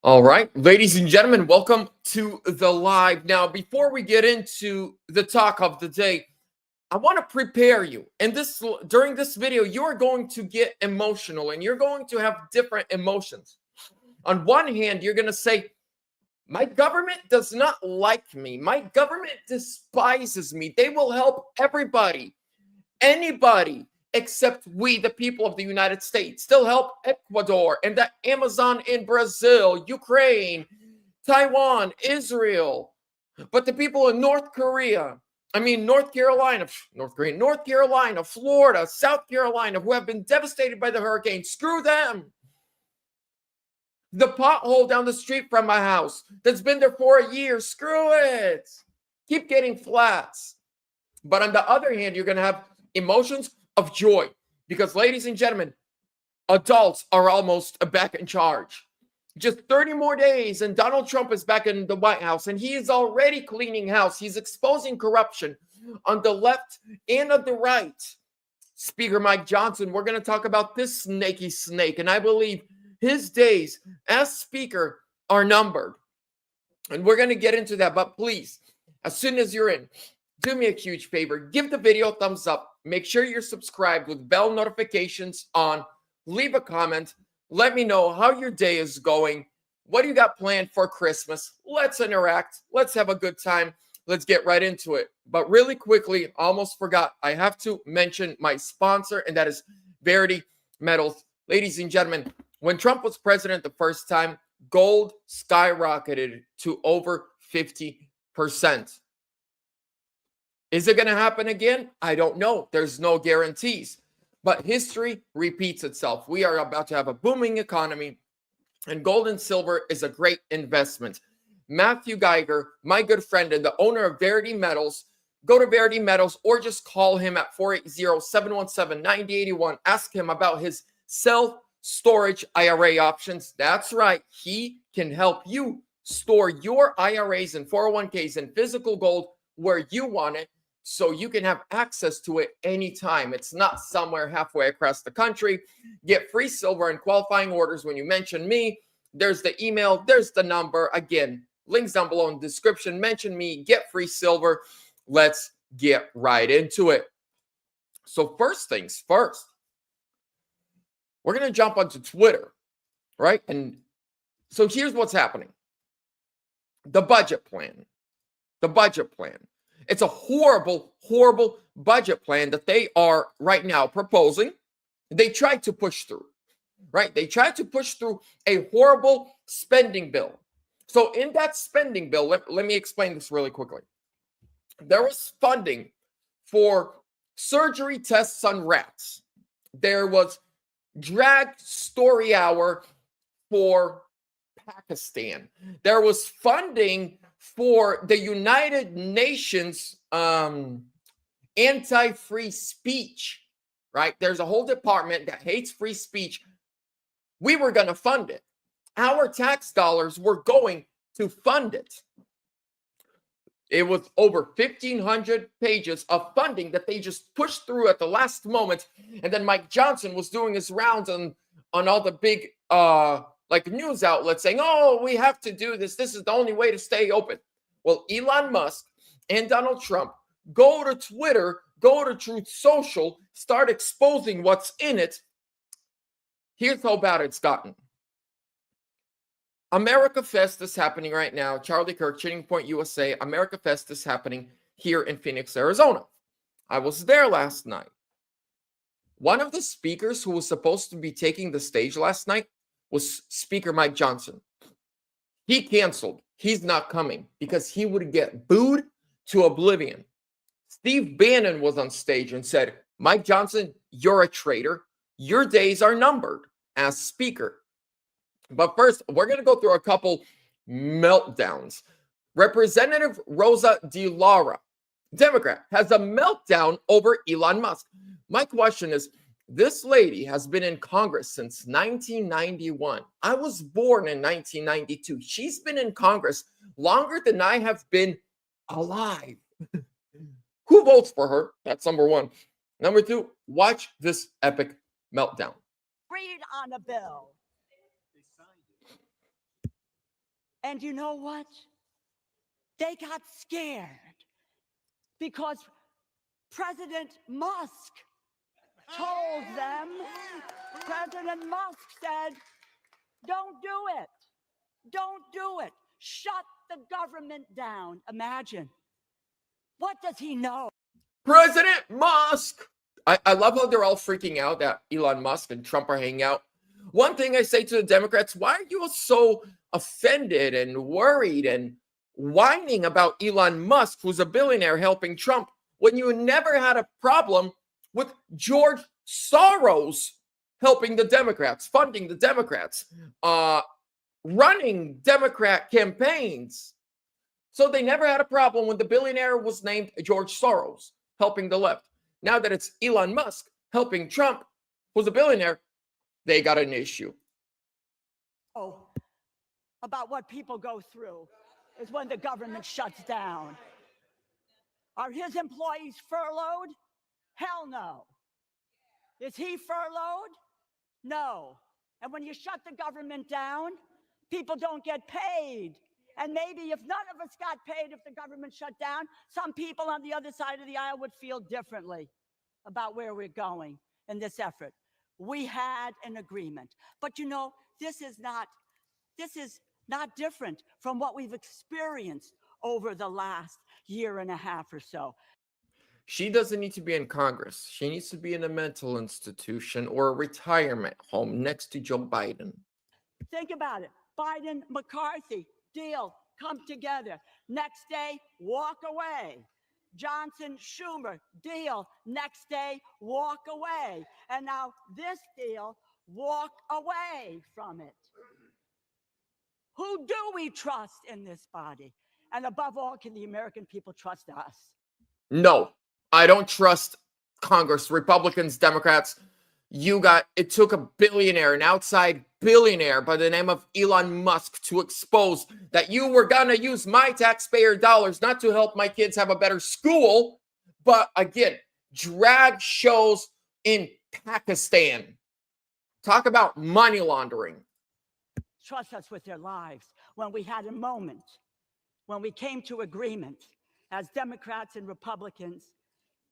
All right, ladies and gentlemen, welcome to the live. Now, before we get into the talk of the day, I want to prepare you. And this during this video, you are going to get emotional and you're going to have different emotions. On one hand, you're going to say, my government does not like me. My government despises me. They will help everybody, anybody except we, the people of the United States. They'll help Ecuador and the Amazon in Brazil, Ukraine, Taiwan, Israel. But the people in North Korea, North Carolina, Florida, South Carolina, who have been devastated by the hurricane, screw them. The pothole down the street from my house that's been there for a year, screw it. Keep getting flats. But on the other hand, you're going to have emotions of joy because, ladies and gentlemen, adults are almost back in charge. Just 30 more days and Donald Trump is back in the White House and he is already cleaning house. He's exposing corruption on the left and on the right. Speaker Mike Johnson, we're going to talk about this snaky snake, and I believe his days as speaker are numbered. And we're going to get into that, but please, as soon as you're in, do me a huge favor. Give the video a thumbs up. Make sure you're subscribed with bell notifications on. Leave a comment. Let me know how your day is going. What do you got planned for Christmas? Let's interact. Let's have a good time. Let's get right into it. But really quickly, almost forgot, I have to mention my sponsor, and that is Verity Metals. Ladies and gentlemen, when Trump was president the first time, gold skyrocketed to over 50%. Is it going to happen again? I don't know. There's no guarantees. But history repeats itself. We are about to have a booming economy, and gold and silver is a great investment. Matthew Geiger, my good friend and the owner of Verity Metals, go to Verity Metals or just call him at 480-717-9081. Ask him about his self-storage IRA options. That's right. He can help you store your IRAs and 401ks and physical gold where you want it, so you can have access to it anytime. It's not somewhere halfway across the country. Get free silver and qualifying orders when you mention me. There's the email. There's the number. Again, links down below in the description. Mention me. Get free silver. Let's get right into it. So first things first, we're going to jump onto Twitter, right? And so here's what's happening. The budget plan. It's a horrible, horrible budget plan that they are right now proposing. They tried to push through, right? They tried to push through a horrible spending bill. So in that spending bill, let me explain this really quickly. There was funding for surgery tests on rats. There was drag story hour for Pakistan. There was funding for the United Nations anti-free speech, right? There's a whole department that hates free speech. We were going to fund it. Our tax dollars were going to fund it. It was over 1,500 pages of funding that they just pushed through at the last moment. And then Mike Johnson was doing his rounds on all the big news outlets saying, oh, we have to do this. This is the only way to stay open. Well, Elon Musk and Donald Trump go to Twitter, go to Truth Social, start exposing what's in it. Here's how bad it's gotten. America Fest is happening right now. Charlie Kirk, Turning Point USA. America Fest is happening here in Phoenix, Arizona. I was there last night. One of the speakers who was supposed to be taking the stage last night was Speaker Mike Johnson. He canceled. He's not coming because he would get booed to oblivion. Steve Bannon was on stage and said, Mike Johnson, you're a traitor. Your days are numbered as speaker. But first, we're going to go through a couple meltdowns. Representative Rosa DeLauro, Democrat, has a meltdown over Elon Musk. My question is, this lady has been in Congress since 1991. I was born in 1992. She's been in Congress longer than I have been alive. Who votes for her? That's number one. Number two, watch this epic meltdown. Read on a bill. And you know what? They got scared because President Musk told them, President Musk said, don't do it. Don't do it. Shut the government down. Imagine. What does he know? President Musk. I love how they're all freaking out that Elon Musk and Trump are hanging out. One thing I say to the Democrats, why are you all so offended and worried and whining about Elon Musk, who's a billionaire, helping Trump, when you never had a problem with George Soros helping the Democrats, funding the Democrats, running Democrat campaigns? So they never had a problem when the billionaire was named George Soros, helping the left. Now that it's Elon Musk helping Trump, who's a billionaire, they got an issue. Oh, about what people go through is when the government shuts down. Are his employees furloughed? Hell no. Is he furloughed? No. And when you shut the government down, people don't get paid. And maybe if none of us got paid if the government shut down, some people on the other side of the aisle would feel differently about where we're going in this effort. We had an agreement. But you know, this is not different from what we've experienced over the last year and a half or so. She doesn't need to be in Congress. She needs to be in a mental institution or a retirement home next to Joe Biden. Think about it. Biden, McCarthy, deal, come together. Next day, walk away. Johnson, Schumer, deal. Next day, walk away. And now this deal, walk away from it. Who do we trust in this body? And above all, can the American people trust us? No, I don't trust Congress, Republicans, Democrats. It took a billionaire, an outside billionaire by the name of Elon Musk to expose that you were going to use my taxpayer dollars not to help my kids have a better school, but again, drag shows in Pakistan. Talk about money laundering. Trust us with their lives. When we had a moment, when we came to agreement as Democrats and Republicans,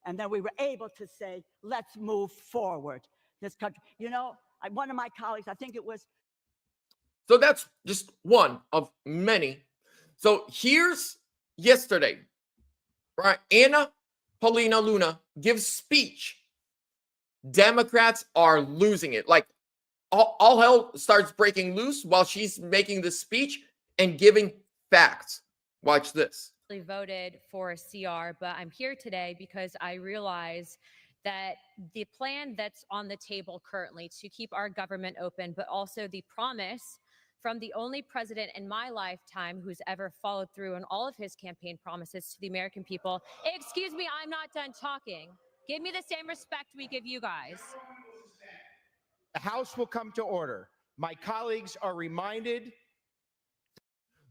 and then we were able to say, let's move forward. This country, you know, one of my colleagues, I think it was. So that's just one of many. So here's yesterday, right? Paulina Luna gives speech. Democrats are losing it. Like all hell starts breaking loose while she's making the speech and giving facts. Watch this. Voted for a CR, but I'm here today because I realize that the plan that's on the table currently to keep our government open, but also the promise from the only president in my lifetime who's ever followed through on all of his campaign promises to the American people. Excuse me, I'm not done talking. Give me the same respect we give you guys. The House will come to order. My colleagues are reminded.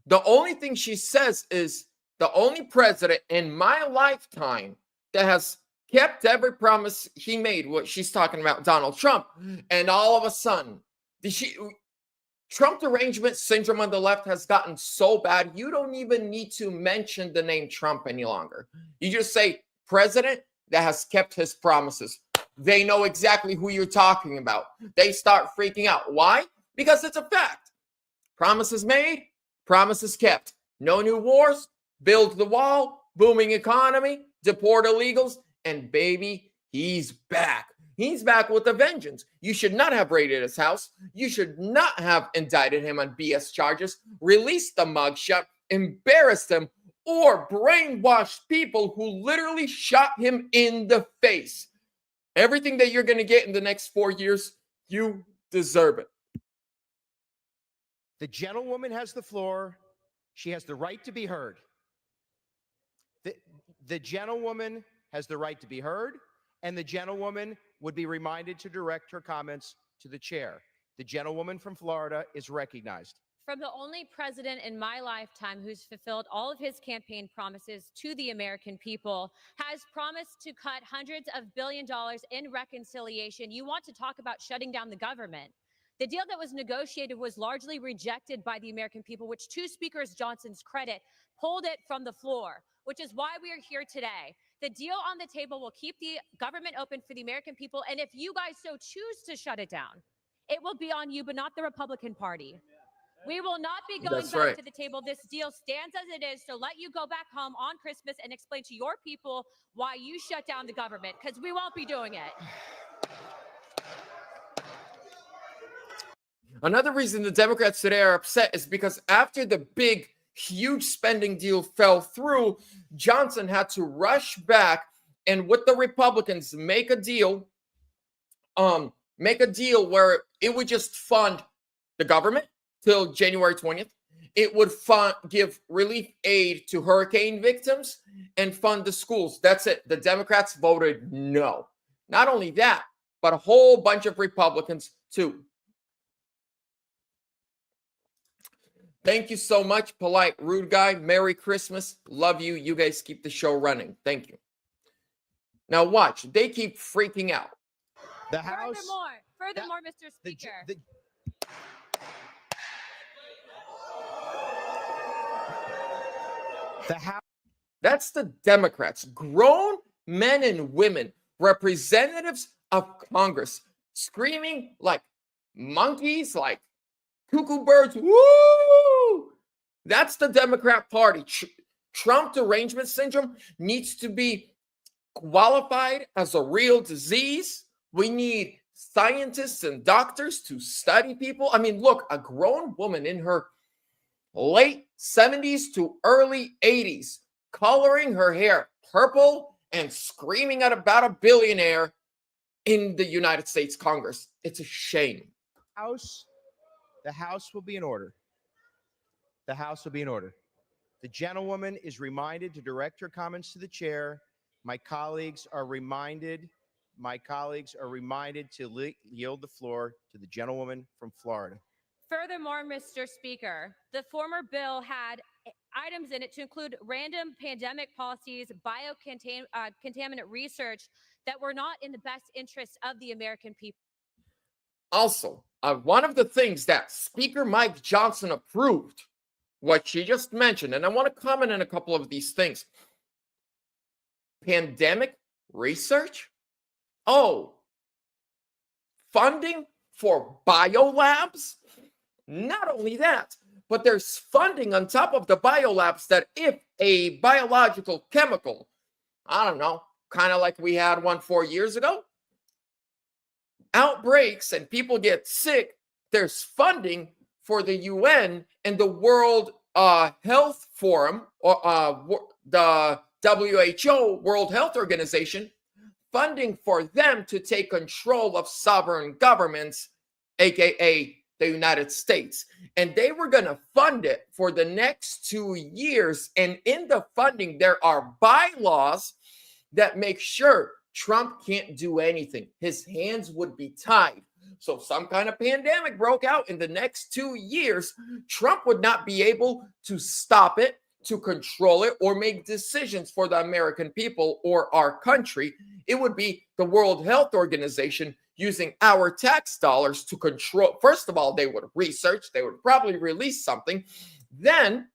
The only thing she says is the only president in my lifetime that has kept every promise he made. What she's talking about, Donald Trump. And all of a sudden, Trump derangement syndrome on the left has gotten so bad, you don't even need to mention the name Trump any longer. You just say, president that has kept his promises. They know exactly who you're talking about. They start freaking out. Why? Because it's a fact. Promises made, promises kept. No new wars, build the wall, booming economy, deport illegals, and baby, he's back. He's back with a vengeance. You should not have raided his house. You should not have indicted him on BS charges, released the mugshot, embarrassed him, or brainwashed people who literally shot him in the face. Everything that you're going to get in the next 4 years, you deserve it. The gentlewoman has the floor. She has the right to be heard. The gentlewoman has the right to be heard, and the gentlewoman would be reminded to direct her comments to the chair. The gentlewoman from Florida is recognized. From the only president in my lifetime who's fulfilled all of his campaign promises to the American people, has promised to cut hundreds of billions of dollars in reconciliation. You want to talk about shutting down the government. The deal that was negotiated was largely rejected by the American people, which, to Speaker Johnson's credit, pulled it from the floor, which is why we are here today. The deal on the table will keep the government open for the American people, and if you guys so choose to shut it down, it will be on you, but not the Republican Party. We will not be going That's back right. to the table. This deal stands as it is, so let you go back home on Christmas and explain to your people why you shut down the government, because we won't be doing it. Another reason the Democrats today are upset is because after the big, huge spending deal fell through, Johnson had to rush back and with the Republicans make a deal where it would just fund the government till January 20th. It would give relief aid to hurricane victims and fund the schools. That's it. The Democrats voted no. Not only that, but a whole bunch of Republicans too. Thank you so much, polite, rude guy. Merry Christmas. Love you. You guys keep the show running. Thank you. Now watch. They keep freaking out. The House. Furthermore, Mr. Speaker. The House. That's the Democrats. Grown men and women, representatives of Congress, screaming like monkeys, like cuckoo birds. Woo! That's the Democrat Party. Trump derangement syndrome needs to be qualified as a real disease. We need scientists and doctors to study people. I mean, look, a grown woman in her late 70s to early 80s, coloring her hair purple and screaming at about a billionaire in the United States Congress. It's a shame. The House will be in order. The House will be in order. The gentlewoman is reminded to direct her comments to the chair. My colleagues are reminded to yield the floor to the gentlewoman from Florida. Furthermore, Mr. Speaker, the former bill had items in it to include random pandemic policies, biocontaminant research that were not in the best interests of the American people. Also, one of the things that Speaker Mike Johnson approved, what she just mentioned, and I want to comment on a couple of these things. Pandemic research? Oh, funding for biolabs? Not only that, but there's funding on top of the biolabs that if a biological chemical, I don't know, kind of like we had one 4 years ago, outbreaks and people get sick, there's funding for the UN and the World Health Forum, or the WHO, World Health Organization, funding for them to take control of sovereign governments, aka the United States. And they were going to fund it for the next 2 years. And in the funding, there are bylaws that make sure Trump can't do anything. His hands would be tied. So some kind of pandemic broke out in the next 2 years, Trump would not be able to stop it, to control it, or make decisions for the American people or our country. It would be the World Health Organization using our tax dollars to control. First of all, they would research, they would probably release something. Then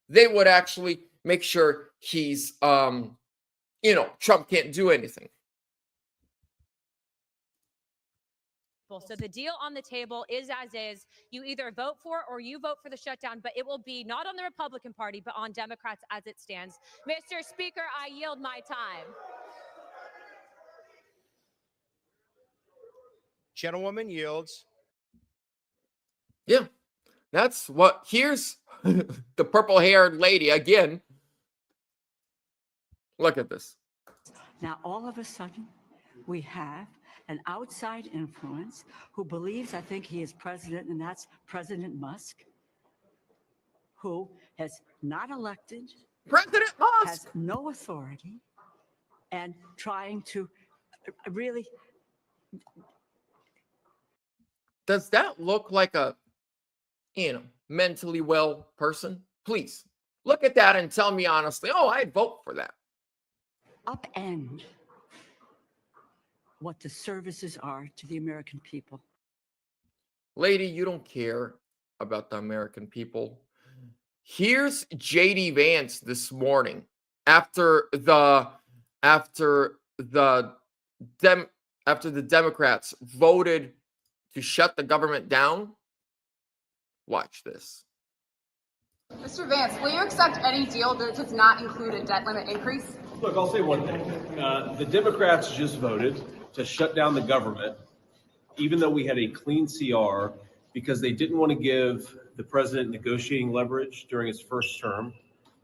they would actually make sure he's, Trump can't do anything. So the deal on the table is as is. You either vote for or you vote for the shutdown, but it will be not on the Republican Party, but on Democrats as it stands. Mr. Speaker, I yield my time. Gentlewoman yields. Yeah, that's what. Here's the purple-haired lady again. Look at this. Now, all of a sudden, we have an outside influence who believes, I think he is president, and that's President Musk, who has not elected, President Musk has no authority, and trying to really. Does that look like a, mentally well person? Please look at that and tell me honestly, oh, I'd vote for that. Upend what the services are to the American people. Lady, you don't care about the American people. Here's JD Vance this morning after the Democrats voted to shut the government down. Watch this. Mr. Vance, will you accept any deal that does not include a debt limit increase? Look, I'll say one thing. The Democrats just voted to shut down the government, even though we had a clean CR, because they didn't want to give the president negotiating leverage during his first term,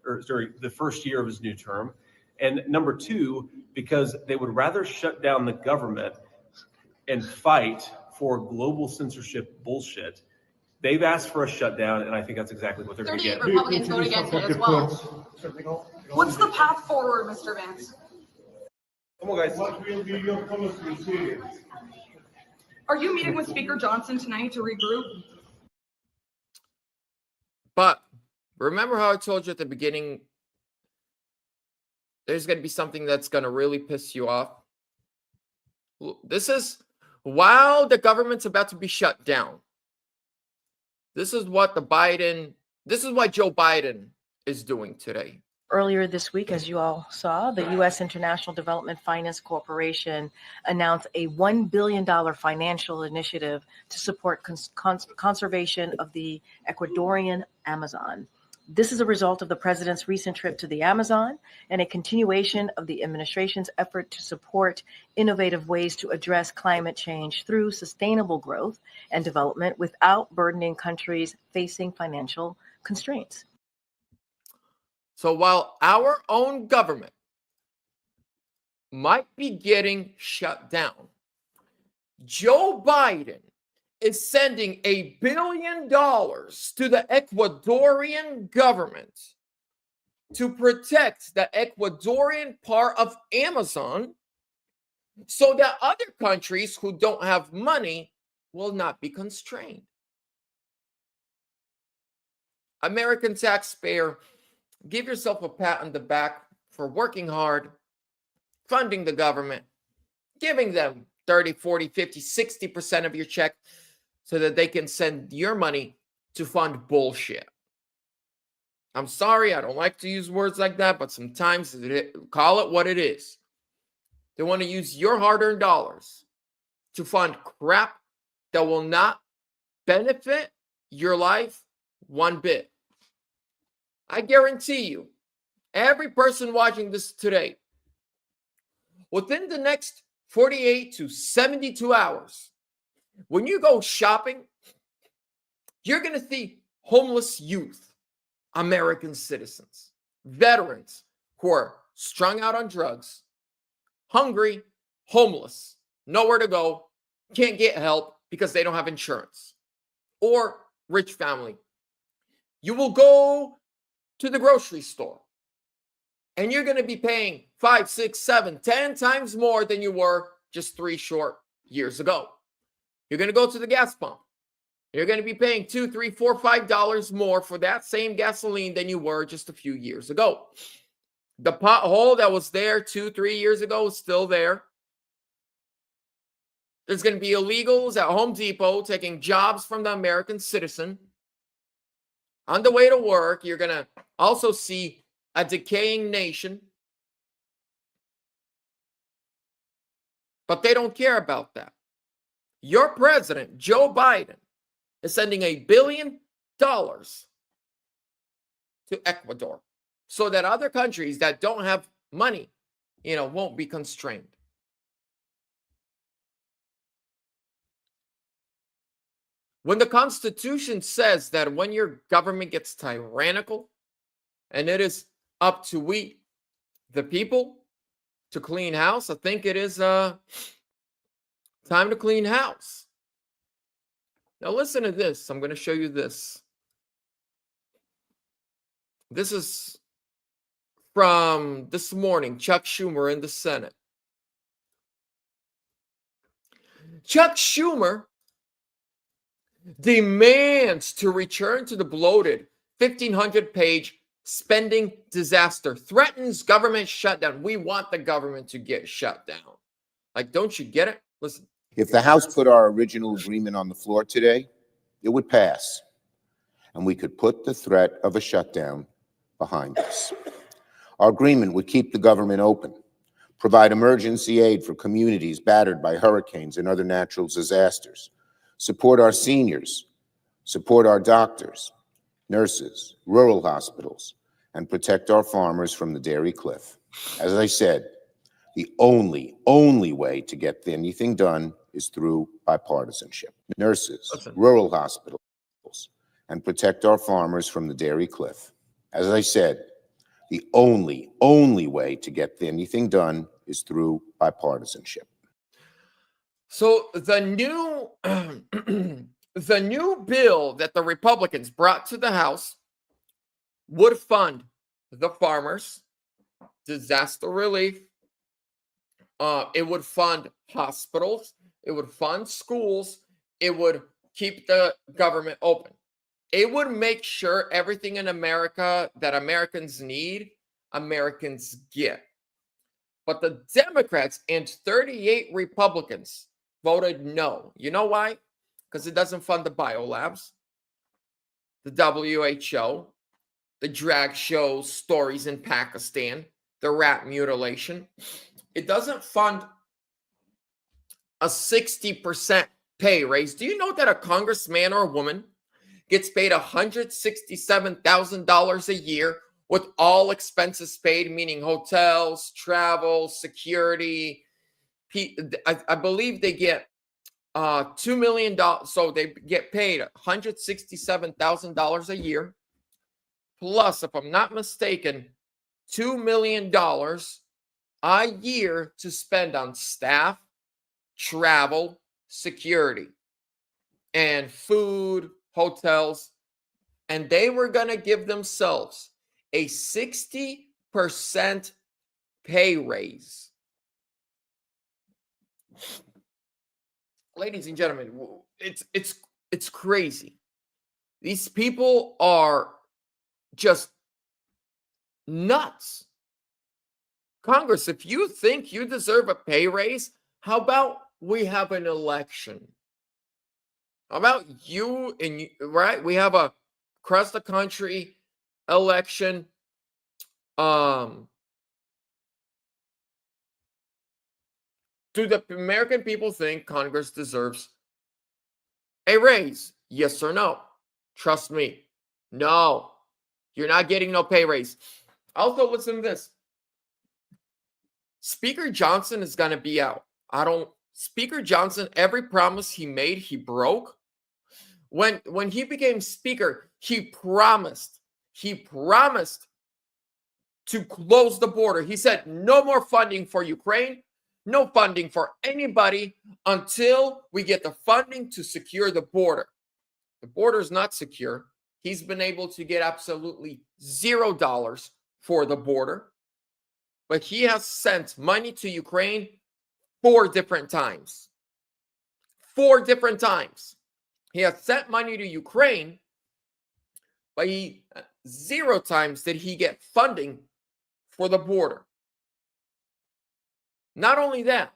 or during the first year of his new term. And number two, because they would rather shut down the government and fight for global censorship bullshit. They've asked for a shutdown, and I think that's exactly what they're going to 38 get. Republicans voted against it as well. What's the path forward, Mr. Vance? Come on, guys. What will be your policy here? Are you meeting with Speaker Johnson tonight to regroup? But remember how I told you at the beginning, there's going to be something that's going to really piss you off. This is while the government's about to be shut down. This is what Joe Biden is doing today. Earlier this week, as you all saw, the U.S. International Development Finance Corporation announced a $1 billion financial initiative to support conservation of the Ecuadorian Amazon. This is a result of the president's recent trip to the Amazon and a continuation of the administration's effort to support innovative ways to address climate change through sustainable growth and development without burdening countries facing financial constraints. So while our own government might be getting shut down, Joe Biden is sending $1 billion to the Ecuadorian government to protect the Ecuadorian part of Amazon so that other countries who don't have money will not be constrained. American taxpayer, give yourself a pat on the back for working hard, funding the government, giving them 30, 40, 50, 60% of your check so that they can send your money to fund bullshit. I'm sorry, I don't like to use words like that, but sometimes call it what it is. They want to use your hard-earned dollars to fund crap that will not benefit your life one bit. I guarantee you, every person watching this today, within the next 48 to 72 hours, when you go shopping, you're going to see homeless youth, American citizens, veterans who are strung out on drugs, hungry, homeless, nowhere to go, can't get help because they don't have insurance, or rich family. You will go to the grocery store and you're going to be paying 5, 6, 7, 10 times more than you were just 3 short years ago. You're going to go to the gas pump. You're going to be paying $2, $3, $4, $5 more for that same gasoline than you were just a few years ago. The pothole that was there 2, 3 years ago is still there. There's going to be illegals at Home Depot taking jobs from the American citizen. On the way to work, you're going to also see a decaying nation. But they don't care about that. Your president, Joe Biden, is sending $1 billion to Ecuador so that other countries that don't have money, won't be constrained. When the Constitution says that when your government gets tyrannical and it is up to we, the people, to clean house, I think it is time to clean house. Now listen to this. I'm going to show you this. This is from this morning, Chuck Schumer in the Senate. Chuck Schumer demands to return to the bloated 1,500-page spending disaster, threatens government shutdown. We want the government to get shut down. Like, don't you get it? Listen. If the House put our original agreement on the floor today, it would pass, and we could put the threat of a shutdown behind us. Our agreement would keep the government open, provide emergency aid for communities battered by hurricanes and other natural disasters, support our seniors, support our doctors, nurses, rural hospitals, and protect our farmers from the dairy cliff. As I said, the only way to get anything done is through bipartisanship. Nurses, rural hospitals, and protect our farmers from the dairy cliff. As I said, the only way to get anything done is through bipartisanship. So the new the new bill that the Republicans brought to the House would fund the farmers, disaster relief. It would fund hospitals. It would fund schools. It would keep the government open. It would make sure everything in America that Americans need, Americans get. But the Democrats and 38 Republicans voted no. You know why? Because it doesn't fund the biolabs, the WHO, the drag show stories in Pakistan, the rat mutilation. It doesn't fund a 60% pay raise. Do you know that a congressman or a woman gets paid $167,000 a year with all expenses paid, meaning hotels, travel, security? I believe they get $2 million. So they get paid $167,000 a year. Plus, if I'm not mistaken, $2 million a year to spend on staff, travel, security, and food, hotels. And they were going to give themselves a 60% pay raise. Ladies and gentlemen, it's crazy. These people are just nuts. Congress, if you think you deserve a pay raise, how about we have an election? How about you and right? We have a across the country election. Do the American people think Congress deserves a raise? Yes or no? Trust me. No. You're not getting no pay raise. Also, listen to this. Speaker Johnson is going to be out. Speaker Johnson, every promise he made, he broke. When he became speaker, he promised to close the border. He said no more funding for Ukraine, no funding for anybody until we get the funding to secure the border. The border is not secure. He's been able to get absolutely $0 for the border. But he has sent money to Ukraine 4 different times. 4 different times. He has sent money to Ukraine, but 0 times did he get funding for the border. Not only that,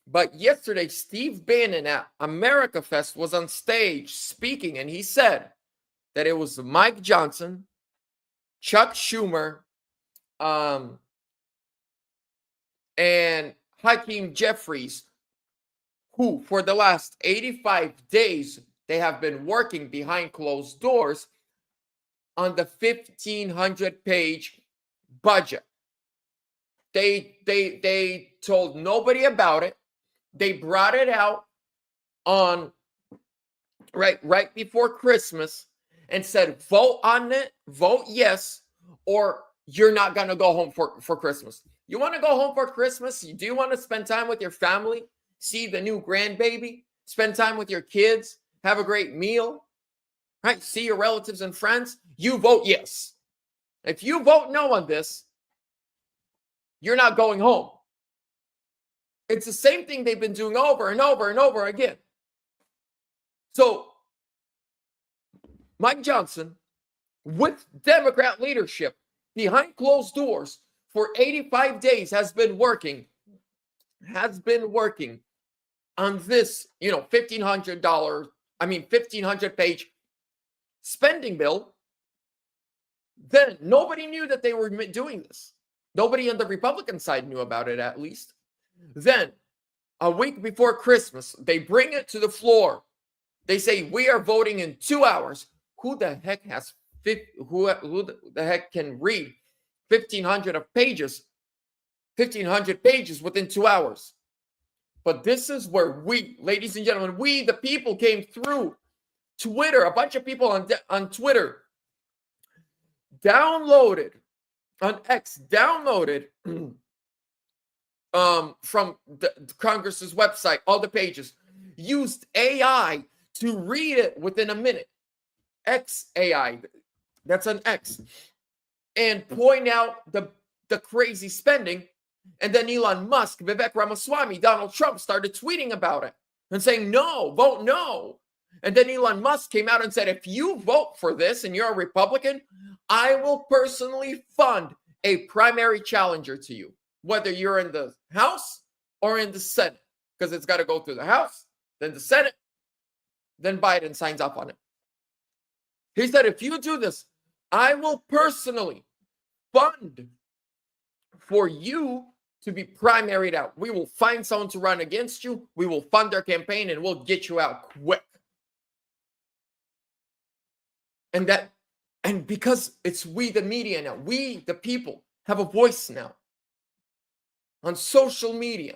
but yesterday, Steve Bannon at America Fest was on stage speaking, and he said that it was Mike Johnson, Chuck Schumer, and Hakeem Jeffries, who for the last 85 days, they have been working behind closed doors on the 1,500-page budget. They told nobody about it. They brought it out on right before Christmas and said, vote on it, vote yes, or you're not going to go home for Christmas. You want to go home for Christmas? Do you want to spend time with your family? See the new grandbaby? Spend time with your kids? Have a great meal? Right? See your relatives and friends? You vote yes. If you vote no on this, you're not going home. It's the same thing they've been doing over and over and over again. So, Mike Johnson, with Democrat leadership behind closed doors for 85 days, has been working has been working on this, $1,500 spending bill, then nobody knew that they were doing this. Nobody on the Republican side knew about it, at least. Then, a week before Christmas, they bring it to the floor. They say, we are voting in 2 hours. Who the heck who the heck can read 1,500 pages within 2 hours? But this is where we, ladies and gentlemen, we, the people, came through Twitter. A bunch of people on Twitter downloaded, on X, downloaded from the Congress's website, all the pages, used AI to read it within a minute. X AI, that's an X, and point out the crazy spending. And then Elon Musk, Vivek Ramaswamy, Donald Trump started tweeting about it and saying, no, vote no. And then Elon Musk came out and said, if you vote for this and you're a Republican, I will personally fund a primary challenger to you, whether you're in the House or in the Senate, because it's got to go through the House, then the Senate, then Biden signs up on it. He said, if you do this, I will personally fund for you to be primaried out. We will find someone to run against you. We will fund their campaign and we'll get you out quick. And because it's we, the media now, we, the people, have a voice now on social media,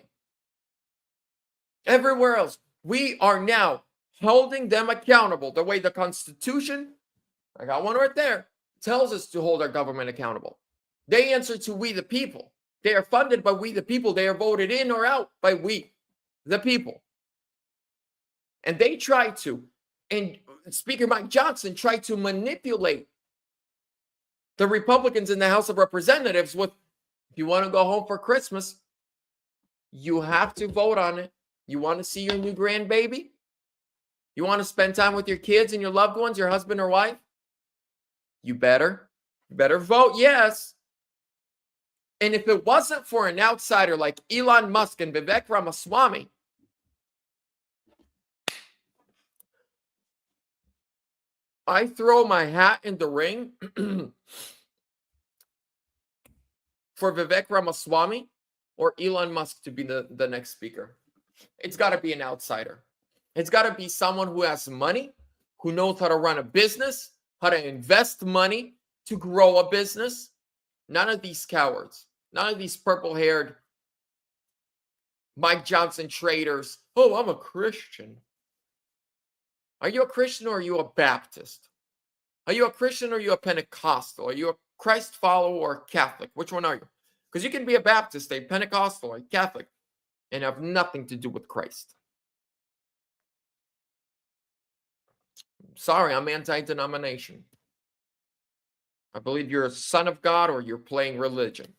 everywhere else. We are now holding them accountable the way the Constitution, I got one right there, tells us to hold our government accountable. They answer to we, the people. They are funded by we, the people. They are voted in or out by we, the people. And they try to, and Speaker Mike Johnson tried to manipulate the Republicans in the House of Representatives with, if you want to go home for Christmas, you have to vote on it. You want to see your new grandbaby? You want to spend time with your kids and your loved ones, your husband or wife? You better vote yes. And if it wasn't for an outsider like Elon Musk and Vivek Ramaswamy, I throw my hat in the ring for Vivek Ramaswamy or Elon Musk to be the next speaker. It's got to be an outsider. It's got to be someone who has money, who knows how to run a business, how to invest money to grow a business. None of these cowards. None of these purple-haired Mike Johnson traitors. Oh, I'm a Christian. Are you a Christian or are you a Baptist? Are you a Christian or are you a Pentecostal? Are you a Christ follower or a Catholic? Which one are you? Because you can be a Baptist, a Pentecostal, a Catholic, and have nothing to do with Christ. Sorry, I'm anti-denomination. I believe you're a son of God or you're playing religion.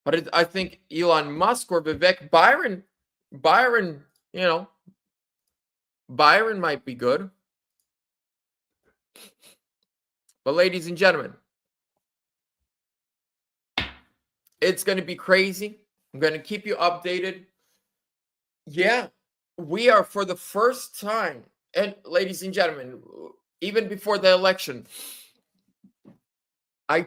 But I think Elon Musk or Vivek, Byron, Byron might be good. But ladies and gentlemen, it's going to be crazy. I'm going to keep you updated. Yeah, we are for the first time. And ladies and gentlemen, even before the election, even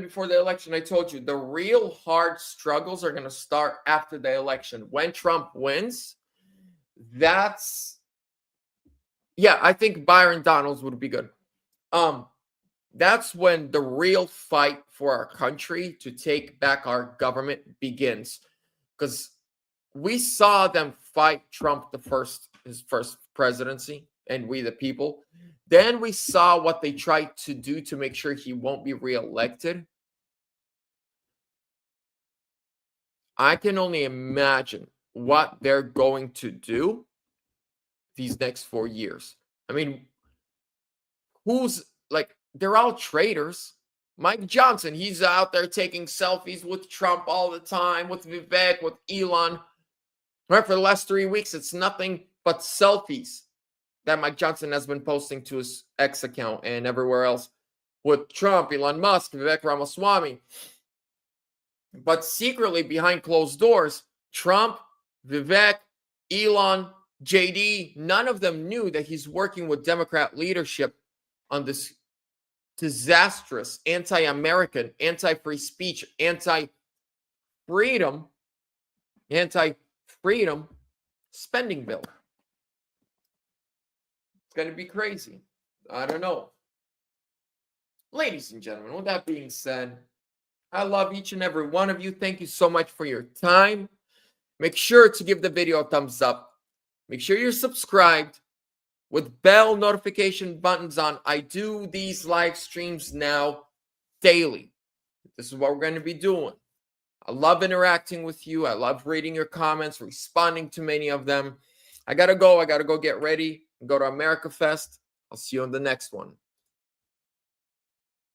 before the election, I told you the real hard struggles are going to start after the election. When Trump wins, I think Byron Donalds would be good. That's when the real fight for our country to take back our government begins. Because we saw them fight Trump his first presidency, and we the people. Then we saw what they tried to do to make sure he won't be reelected. I can only imagine what they're going to do these next 4 years. I mean, they're all traitors. Mike Johnson, he's out there taking selfies with Trump all the time, with Vivek, with Elon. Right, for the last 3 weeks, it's nothing but selfies that Mike Johnson has been posting to his X account and everywhere else with Trump, Elon Musk, Vivek Ramaswamy. But secretly, behind closed doors, Trump, Vivek, Elon, JD, none of them knew that he's working with Democrat leadership on this disastrous anti-American, anti-free speech, anti-freedom spending bill. It's going to be crazy. I don't know. Ladies and gentlemen, with that being said, I love each and every one of you. Thank you so much for your time. Make sure to give the video a thumbs up. Make sure you're subscribed with bell notification buttons on. I do these live streams now daily. This is what we're going to be doing. I love interacting with you. I love reading your comments, responding to many of them. I got to go. I got to go get ready and go to America Fest. I'll see you on the next one.